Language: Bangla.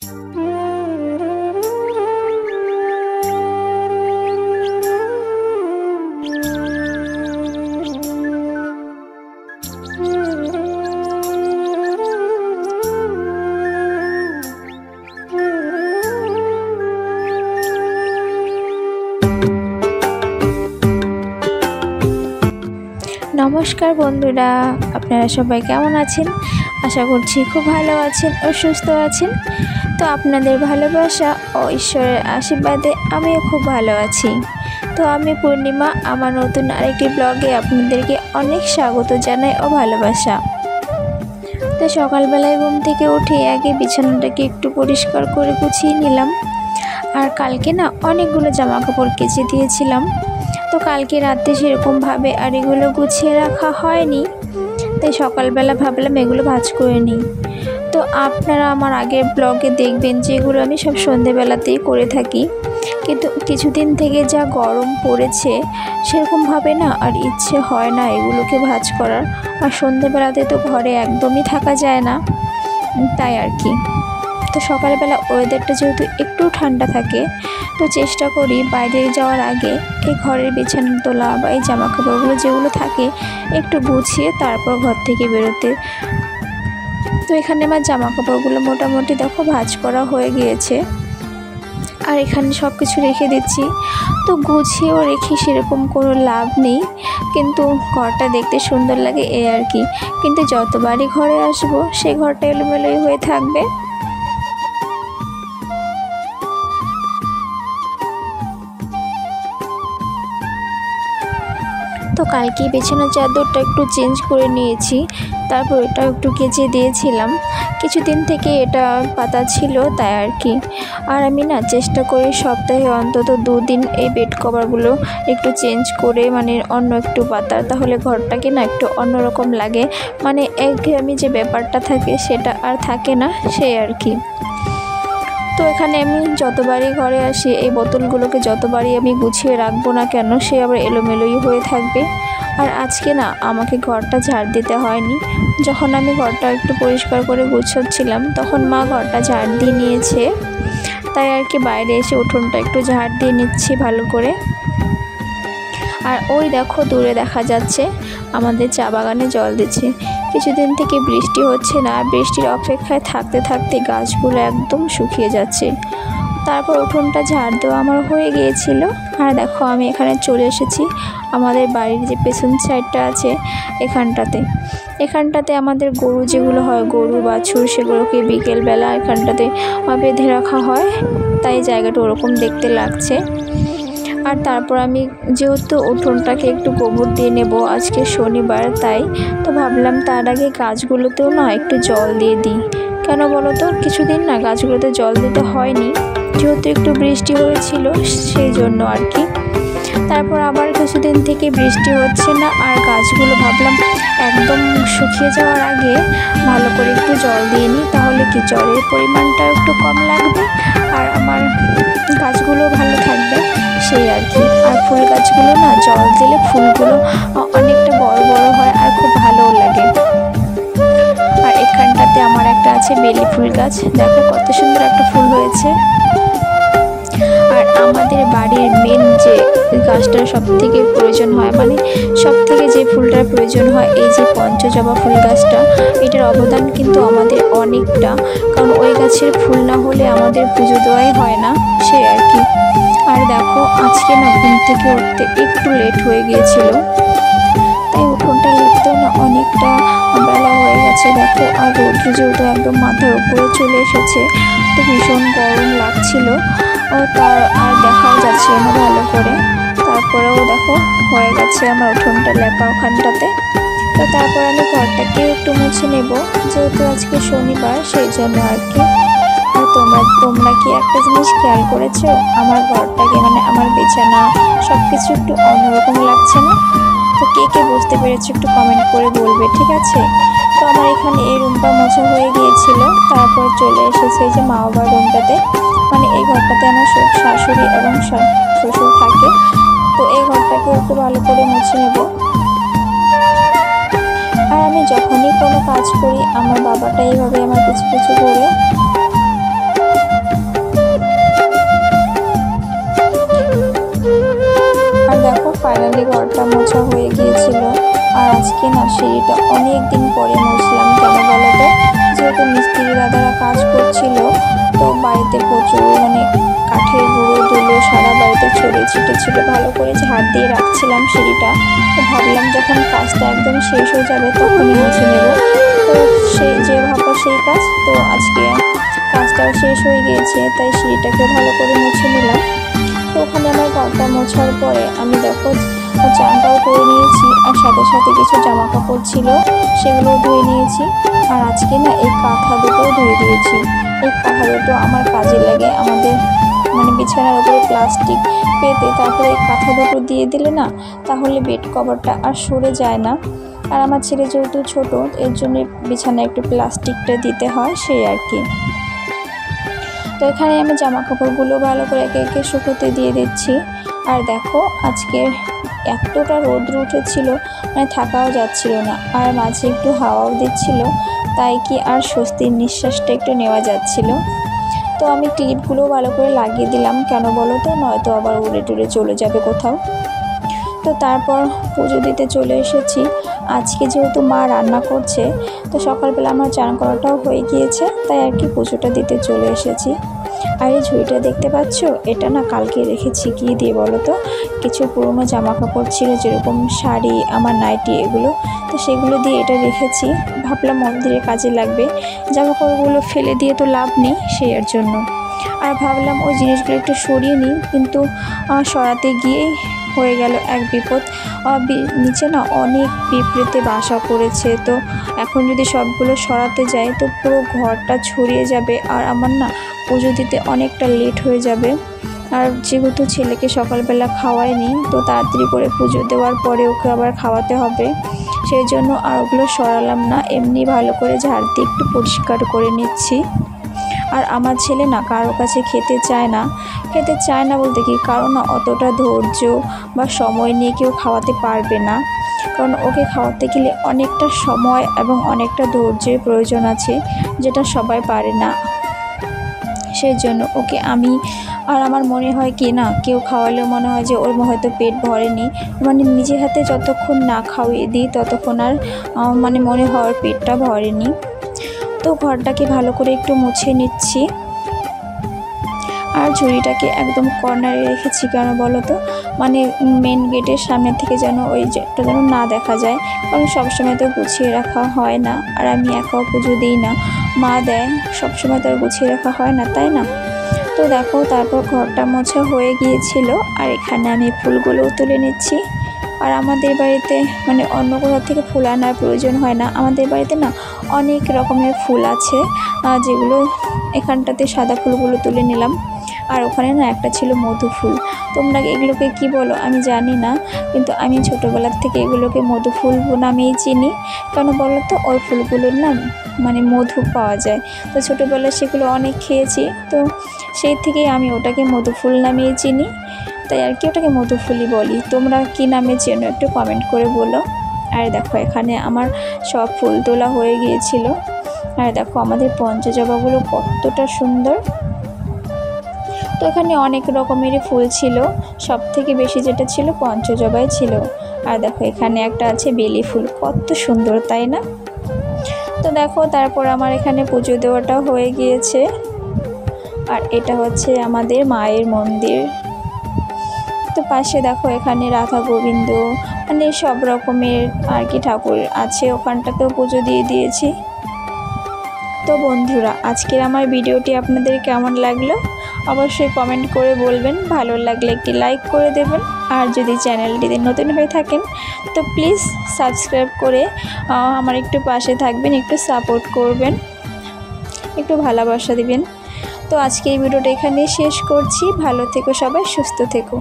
নমস্কার বন্ধুরা, আপনারা সবাই কেমন আছেন? আশা করছি খুব ভালো আছেন ও সুস্থ আছেন। তো আপনাদের ভালোবাসা ও ঈশ্বরের আশীর্বাদে আমিও খুব ভালো আছি। তো আমি পূর্ণিমা, আমার নতুন আরেকটি ব্লগে আপনাদেরকে অনেক স্বাগত জানাই ও ভালোবাসা। তো সকালবেলায় ঘুম থেকে উঠে আগে বিছানাটাকে একটু পরিষ্কার করে গুছিয়ে নিলাম। আর কালকে না অনেকগুলো জামা কাপড় কেচে দিয়েছিলাম, তো কালকে রাতে সেরকমভাবে আর এগুলো গুছিয়ে রাখা হয়নি, তাই সকালবেলা ভাবলাম এগুলো ভাঁজ করে নিই। তো আপনারা আমার আগের ব্লগে দেখবেন যে এগুলো আমি সব সন্ধেবেলাতেই করে থাকি, কিন্তু কিছুদিন থেকে যা গরম পড়েছে সেরকমভাবে না আর ইচ্ছে হয় না এগুলোকে ভাঁজ করার। আর সন্ধেবেলাতে তো ঘরে একদমই থাকা যায় না, তাই আর কি। তো সকালবেলা ওয়েদারটা যেহেতু একটু ঠান্ডা থাকে, তো চেষ্টা করি বাইরে যাওয়ার আগে এই ঘরের বিছানা তোলা বা এই জামা কাপড়গুলো যেগুলো থাকে একটু গুছিয়ে তারপর ঘর থেকে বেরোতে। তো এখানে আমার জামা কাপড়গুলো মোটামুটি দেখো ভাঁজ করা হয়ে গিয়েছে, আর এখানে সব কিছু রেখে দিচ্ছি। তো গুছিয়েও রেখে সেরকম কোনো লাভ নেই, কিন্তু ঘরটা দেখতে সুন্দর লাগে এই আর কি। কিন্তু যতবারই ঘরে আসবো সেই ঘরটা এলোমেলোই হয়ে থাকবে। তো কালকে বিছানার চাদরটা একটু চেঞ্জ করে নিয়েছি, তারপর এটা একটু কেচে দিয়েছিলাম। কিছুদিন থেকে এটা পাতা ছিল তাই আর কি। আর আমি না চেষ্টা করি সপ্তাহে অন্তত 2 দিন এই বেড কভারগুলো একটু চেঞ্জ করে, মানে অন্য একটু পাতার, তাহলে ঘরটাকে না একটু অন্যরকম লাগে, মানে একঘেয়েমি যে ব্যাপারটা থাকে সেটা আর থাকে না, সেই আর কি। তো এখানে আমি যতবারই ঘরে আসি এই বোতলগুলোকে যতবারই আমি গুছিয়ে রাখবো না কেন সে আবার এলোমেলোই হয়ে থাকবে। আর আজকে না আমাকে ঘরটা ঝাড় দিতে হয়নি। যখন আমি ঘরটা একটু পরিষ্কার করে গুছাচ্ছিলাম তখন মা ঘরটা ঝাড় দিয়ে নিয়েছে, তাই আর কি বাইরে এসে উঠোনটা একটু ঝাড় দিয়ে নিচ্ছি ভালো করে। আর ওই দেখো দূরে দেখা যাচ্ছে আমাদের চা বাগানে জল দিচ্ছে। কিছুদিন থেকে বৃষ্টি হচ্ছে না, বৃষ্টির অপেক্ষায় থাকতে থাকতে গাছগুলো একদম শুকিয়ে যাচ্ছে। তারপর উঠোনটা ঝাড় দেওয়া আমার হয়ে গিয়েছিল। আর দেখো আমি এখানে চলে এসেছি আমাদের বাড়ির যে পেছন সাইডটা আছে এখানটাতে আমাদের গরু যেগুলো হয়, গরু বাছুর, সেগুলোকে বিকেলবেলা এখানটাতে বেঁধে রাখা হয়, তাই জায়গাটা ওরকম দেখতে লাগছে। আর তারপর আমি যেহেতু উঠোনটাকে একটু গোবর দিয়ে নেব, আজকে শনিবার, তাই তো ভাবলাম তার আগে গাছগুলোতেও না একটু জল দিয়ে দিই। কেন বলো তো, কিছুদিন না গাছগুলোতে জল দিতে হয়নি, যেহেতু একটু বৃষ্টি হয়েছিল সেই জন্য আর কি। তারপর আবার কিছুদিন থেকে বৃষ্টি হচ্ছে না, আর গাছগুলো ভাবলাম একদম শুকিয়ে যাওয়ার আগে ভালো করে একটু জল দিয়ে নিই, তাহলে কি জলের পরিমাণটা একটু কম লাগবে আর আমার গাছগুলো ভালো থাকবে, সেই আর কি। আর ফুল গাছগুলো না জল দিলে ফুলগুলো অনেকটা বড় বড় হয় আর খুব ভালোও লাগে। আর এখানটাতে আমার একটা আছে বেলি ফুল গাছ, দেখো কত সুন্দর একটা ফুল হয়েছে। আর আমাদের বাড়ির মেন যে গাছটার সব থেকে প্রয়োজন হয়, মানে সব থেকে যে ফুলটার প্রয়োজন হয়, এই যে পঞ্চজবা ফুল গাছটা, এটার অবদান কিন্তু আমাদের অনেকটা, কারণ ওই গাছের ফুল না হলে আমাদের পুজো দেওয়াই হয় না, সেই আর কি। আর দেখো আজকে না ঘুম থেকে উঠতে একটু লেট হয়ে গিয়েছিল, তাই উঠোনটা লিখতেও না অনেকটা বেলা হয়ে গেছে দেখো। আর রৌদ্র যেহেতু একদম মাথার উপরে চলে এসেছে, তো ভীষণ গরম লাগছিল, ও তার আর দেখাও যাচ্ছে না ভালো করে। তারপরেও দেখো হয়ে গেছে আমার উঠোনটা লেপা ওখানটাতে। তো তারপর আমি ঘরটাকে একটু মুছে নেব, যেহেতু আজকে শনিবার সেই জন্য আর কি। আর তোমরা কি একটা জিনিস খেয়াল করেছো, আমার ঘরটাকে, মানে আমার বিছানা সব কিছু একটু অন্যরকম লাগছে না? তো কে কে বুঝতে পেরেছো একটু কমেন্ট করে বলবে, ঠিক আছে? তো আমার এখানে এই রুমটা মোছা হয়ে গিয়েছিল, তারপর চলে এসেছে এই যে মা বাবার রুমটাতে, মানে এই ঘরটাতে আমার শাশুড়ি এবং শ্বশুর থাকে, তো এই ঘরটাকে একটু ভালো করে মুছে নেব। আর আমি যখনই কোনো কাজ করি আমার বাবাটা এইভাবে আমার কিছু কিছু করে ছড়িয়ে ছিটে ছিল, ভালো করে ঝাড় দিয়ে রাখছিলাম সিঁড়িটা। তো ভাবলাম যখন কাজটা একদম শেষ হয়ে যাবে তখনই মুছে নেব। তো সেই যে ভাবা সেই কাজ, তো আজকে কাজটাও শেষ হয়ে গিয়েছে, তাই সিঁড়িটাকে ভালো করে মুছে নিলাম। তো ওখানে আমার ঘরটা মোছার পরে আমি দেখো চানটাও করে নিয়েছি, আর সাথে সাথে কিছু জামা কাপড় ছিল সেগুলোও ধুয়ে নিয়েছি। আর আজকে না এই কাঁথা দুটোও ধুয়ে দিয়েছি। এই কাঁথা দুটো আমার কাজে লাগে, আমাদের মানে বিছানার উপরে প্লাস্টিক পেতে তারপরে এই কাঁথা দুটো দিয়ে দিলে না, তাহলে বেড কভারটা আর সরে যায় না। আর আমার ছেলে যেহেতু ছোট, এর জন্য বিছানায় একটু প্লাস্টিকটা দিতে হয়, সেই আর কি। তো এখানে আমি জামা কাপড়গুলো ভালো করে একে একে শুকোতে দিয়ে দিচ্ছি। আর দেখো আজকে এতটা রৌদ্র উঠেছিল, মানে থাকাও যাচ্ছিল না, আর মাঝে একটু হাওয়াও দিচ্ছিল, তাই কি আর স্বস্তির নিঃশ্বাসটা একটু নেওয়া যাচ্ছিল। তো আমি ক্লিপগুলো ভালো করে লাগিয়ে দিলাম, কেন বলো তো, নয়তো আবার উড়ে টুড়ে চলে যাবে কোথাও। তো তারপর পুজো দিতে চলে এসেছি। আজকে যেহেতু মা রান্না করছে, তো সকালবেলা আমার চান করাটাও হয়ে গিয়েছে, তাই আর কি পুজোটা দিতে চলে এসেছি। আর এই ঝুড়িটা দেখতে পাচ্ছ, এটা না কালকে রেখেছি কী দিয়ে বলো তো, কিছু পুরনো জামা কাপড় ছিল, যেরকম শাড়ি, আমার নাইটি, এগুলো, তো সেগুলো দিয়ে এটা রেখেছি। ভাবলাম মন্দিরে কাজে লাগবে, জামা কাপড়গুলো ফেলে দিয়ে তো লাভ নেই, সেই এর জন্য। আর ভাবলাম ওই জিনিসগুলো একটু সরিয়ে নিই, কিন্তু সরাতে গিয়েই হয়ে গেল এক বিপদ। নিচে না অনেক পিঁপড়েতে বাসা করেছে, তো এখন যদি সবগুলো সরাতে যাই তো পুরো ঘরটা ছড়িয়ে যাবে, আর আমার না পুজো দিতে অনেকটা লেট হয়ে যাবে। আর যেহেতু ছেলেকে সকালবেলা খাওয়ায়নি, তো তাড়াতাড়ি করে পুজো দেওয়ার পরে ওকে আবার খাওয়াতে হবে, সেই জন্য আর ওগুলো সরালাম না, এমনি ভালো করে ঝাড় দিয়ে একটু পরিষ্কার করে নিচ্ছি। আর আমার ছেলে না কারো কাছে খেতে চায় না বলতে কি, কারণ না অতটা ধৈর্য বা সময় নিয়ে কেউ খাওয়াতে পারবে না, কারণ ওকে খাওয়াতে গেলে অনেকটা সময় এবং অনেকটা ধৈর্যের প্রয়োজন আছে, যেটা সবাই পারে না। সেই জন্য ওকে আমি, আর আমার মনে হয় কি না, কেউ খাওয়ালেও মনে হয় যে ওর হয়তো পেট ভরেনি, মানে নিজে হাতে যতক্ষণ না খাওয়িয়ে দিই ততক্ষণ আর মানে মনে হয় ওর পেটটা ভরেনি। তো ঘরটাকে ভালো করে একটু মুছে নিচ্ছি। আর ঝুড়িটাকে একদম কর্নারে রেখেছি, কেন বলো তো, মানে মেন গেটের সামনে থেকে যেন ওই যেটা যেন না দেখা যায়, কারণ সবসময় তো গুছিয়ে রাখা হয় না, আর আমি একাও পুজো দিই না, মা দেয়, সবসময় তো আর গুছিয়ে রাখা হয় না, তাই না। তো দেখো তারপর ঘরটা মোছা হয়ে গিয়েছিল, আর এখানে আমি ফুলগুলোও তুলে নিচ্ছি। আর আমাদের বাড়িতে মানে অন্য কোথাও থেকে ফুল আনার প্রয়োজন হয় না, আমাদের বাড়িতে না অনেক রকমের ফুল আছে, যেগুলো এখানটাতে সাদা ফুলগুলো তুলে নিলাম। আর ওখানে না একটা ছিল মধু ফুল, তোমরা এগুলোকে কি বলো আমি জানি না, কিন্তু আমি ছোটোবেলার থেকে এগুলোকে মধু ফুল নামেই চিনি। কেন বলো তো, ওই ফুলগুলোর না মানে মধু পাওয়া যায়, তো ছোটোবেলায় সেগুলো অনেক খেয়েছি, তো সেই থেকেই আমি ওটাকে মধু ফুল নামেই চিনি, তাই আর কি ওটাকে মধু ফুলই বলি। তোমরা কি নামে চেনো একটু কমেন্ট করে বলো। আর দেখো এখানে আমার সব ফুল তোলা হয়ে গিয়েছিল। আর দেখো আমাদের পঞ্চজবাগুলো কতটা সুন্দর। তো এখানে অনেক রকমেরই ফুল ছিল, সব থেকে বেশি যেটা ছিল পঞ্চজবাই ছিল। আর দেখো এখানে একটা আছে বেলি ফুল, কত সুন্দর তাই না। তো দেখো তারপর আমার এখানে পুজো দেওয়াটাও হয়ে গিয়েছে। আর এটা হচ্ছে আমাদের মায়ের মন্দির। তো পাশে দেখো এখানে রাধা গোবিন্দ, মানে সব রকমের আর কি ঠাকুর আছে, ওখানটাতেও পুজো দিয়ে দিয়েছি। তো বন্ধুরা, আজকের আমার ভিডিওটি আপনাদের কেমন লাগলো অবশ্যই কমেন্ট করে বলবেন, ভালো লাগলে একটি লাইক করে দেবেন, আর যদি চ্যানেলটিতে নতুন হয়ে থাকেন তো প্লিজ সাবস্ক্রাইব করে আমার একটু পাশে থাকবেন, একটু সাপোর্ট করবেন, একটু ভালোবাসা দিবেন। তো আজকে এই ভিডিওটা এখানেই শেষ করছি। ভালো থেকো সবাই, সুস্থ থেকো।